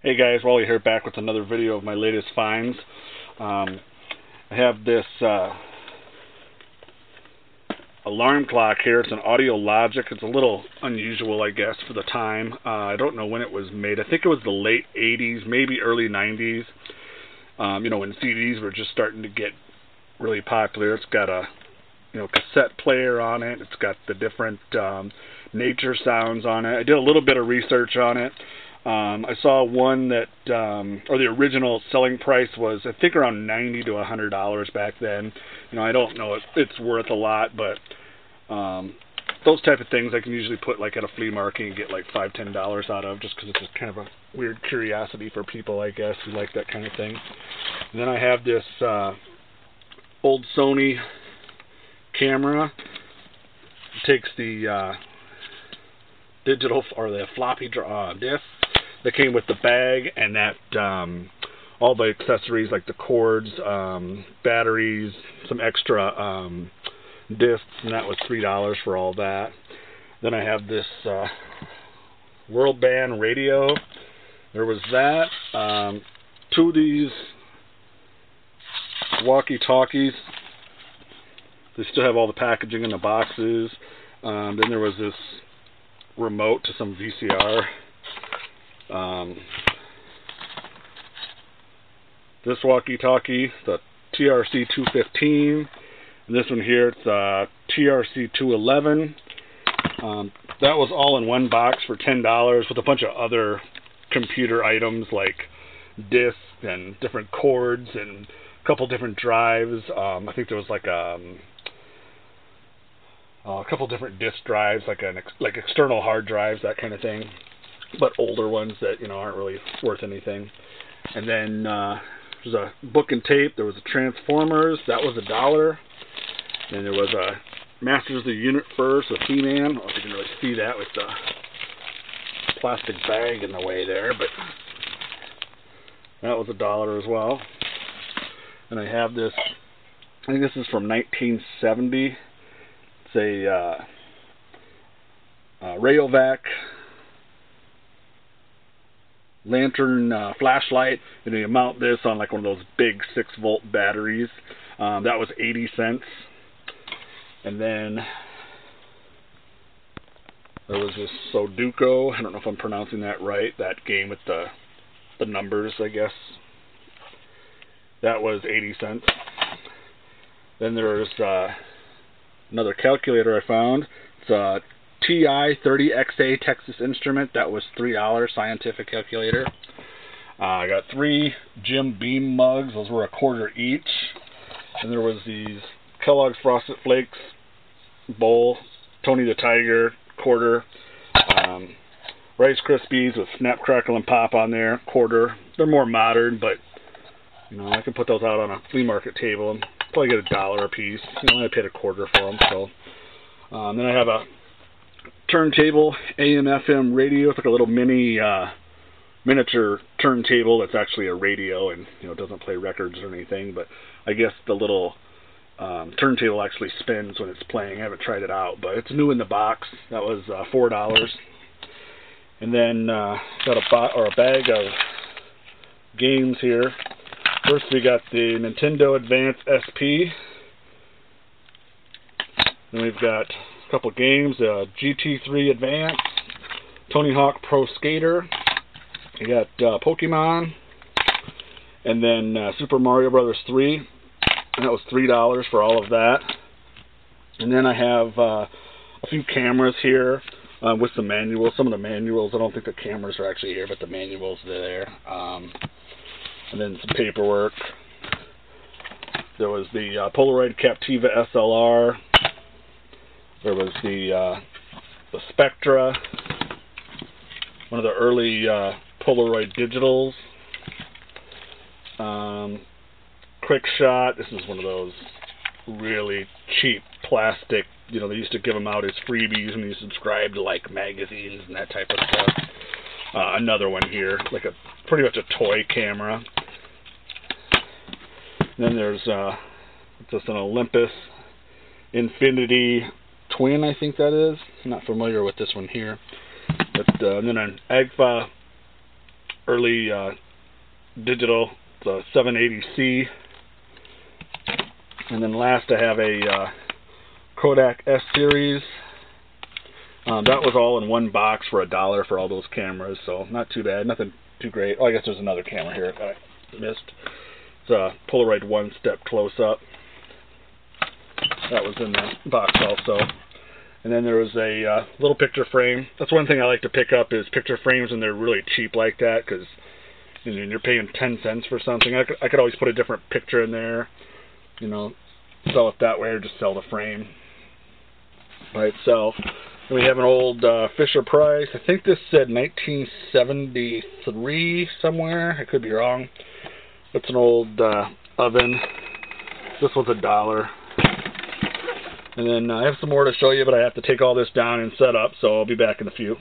Hey guys, Wally here, back with another video of my latest finds. I have this alarm clock here. It's an Audio Logic. It's a little unusual, I guess, for the time. I don't know when it was made. I think it was the late 80s, maybe early 90s. You know, when CDs were just starting to get really popular. It's got a cassette player on it. It's got the different nature sounds on it. I did a little bit of research on it. I saw one that, or the original selling price was, I think, around $90 to $100 back then. You know, I don't know if it's worth a lot, but those type of things I can usually put like at a flea market and get like $5, $10 out of, just because it's just kind of a weird curiosity for people, I guess, who like that kind of thing. And then I have this old Sony camera. It takes the digital or the floppy disk that came with the bag, and that all the accessories like the cords, batteries, some extra discs, and that was $3 for all that. Then I have this World Band radio. There was that. Two of these walkie-talkies. They still have all the packaging in the boxes. Then there was this remote to some VCR. This walkie-talkie, the TRC 215, and this one here, it's TRC 211. That was all in one box for $10 with a bunch of other computer items like discs and different cords and a couple different drives. I think there was like a couple different disk drives, like external hard drives, that kind of thing, but older ones that aren't really worth anything. And then there's a book and tape. There was a Transformers, that was $1. Then there was a Masters of the Universe with He-Man. I don't know if you can really see that with the plastic bag in the way there, but that was $1 as well. And I have this, I think this is from 1970. It's a Rayovac lantern flashlight, and you mount this on like one of those big 6-volt batteries. That was 80 cents. And then there was this Sudoku. I don't know if I'm pronouncing that right. That game with the numbers, I guess. That was 80 cents. Then there's another calculator I found. It's a TI-30XA Texas Instrument. That was $3, scientific calculator. I got 3 Jim Beam mugs. Those were $1 each. And there was these Kellogg's Frosted Flakes bowl, Tony the Tiger, $1. Rice Krispies with Snap, Crackle, and Pop on there, $1. They're more modern, but I can put those out on a flea market table and probably get $1 a piece. I paid $1 for them. So then I have a turntable AM/FM radio. It's like a little mini miniature turntable that's actually a radio, and it doesn't play records or anything, but I guess the little turntable actually spins when it's playing. I haven't tried it out, but it's new in the box. That was $4. And then got a bag of games here. First we got the Nintendo Advance SP. Then we've got a couple games, GT3 Advance, Tony Hawk Pro Skater. We got Pokemon, and then Super Mario Brothers 3, and that was $3 for all of that. And then I have a few cameras here with some manuals. Some of the manuals, I don't think the cameras are actually here, but the manuals are there. And then some paperwork. There was the Polaroid Captiva SLR. There was the Spectra, one of the early Polaroid digitals. Quick Shot. This is one of those really cheap plastic. They used to give them out as freebies when you subscribe to like magazines and that type of stuff. Another one here, like pretty much a toy camera. And then there's just an Olympus Infinity Twin, I think that is. I'm not familiar with this one here. But and then an Agfa early digital, the 780C. And then last I have a Kodak S series. That was all in one box for $1 for all those cameras, so not too bad, nothing too great. Oh, I guess there's another camera here that I missed. It's a Polaroid one-step close-up. That was in the box also. And then there was a little picture frame. That's one thing I like to pick up is picture frames when they're really cheap like that, because you're paying 10 cents for something. I could always put a different picture in there, sell it that way, or just sell the frame by itself. And we have an old Fisher Price. I think this said 1973 somewhere. I could be wrong. It's an old oven. This was $1. And then I have some more to show you, but I have to take all this down and set up, so I'll be back in a few.